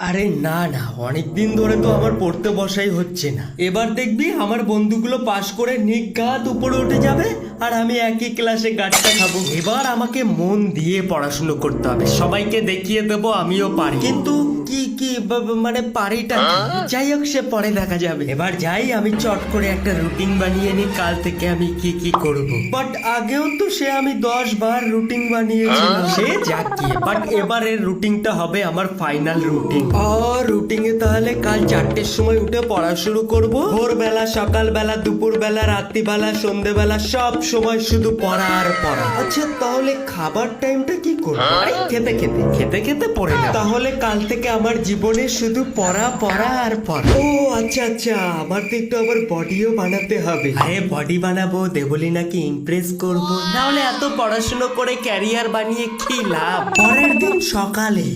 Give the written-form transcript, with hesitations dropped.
আরে না না, অনেকদিন ধরে তো আমার পড়তে বসাই হচ্ছে না। এবার দেখবি আমার বন্ধুগুলো পাশ করে নিঘাত উপরে উঠে যাবে আর আমি একই ক্লাসে গাঁটটা খাবো। এবার আমাকে মন দিয়ে পড়াশুনো করতে হবে, সবাইকে দেখিয়ে দেবো আমিও পারি। কিন্তু কি কি মানে পারিটা কি? যাই হোক, সে পরে দেখা যাবে। এবার যাই, আমি চট করে একটা রুটিন বানিয়ে নি কাল থেকে আমি কি কি করব। বাট আগেও তো আমি 10 বার রুটিন বানিয়েছিলাম, সে যাক গিয়ে। বাট এবারের রুটিনটা হবে আমার ফাইনাল রুটিন। আর রুটিনে তাহলে কাল 4টের সময় উঠে পড়া শুরু করব। ভোরবেলা, সকালবেলা, দুপুরবেলা, রাত্রিবেলা, সন্ধ্যেবেলা, সব সময় শুধু পড়া আর পড়া। আচ্ছা, তাহলে খাবার টাইমটা কি করব? খেতে খেতে খেতে খেতে পড়ে না। তাহলে কাল থেকে আমার জীবনে শুধু পড়া পড়া আর পড়া। ও আচ্ছা আচ্ছা, আমার তো একটু আবার বডিও বানাতে হবে। আরে বডি বানাবো, দেবলিনাকে ইমপ্রেস করব, নাহলে এত পড়াশুনো করে ক্যারিয়ার বানিয়ে কি লাভ? পরের দিন সকালে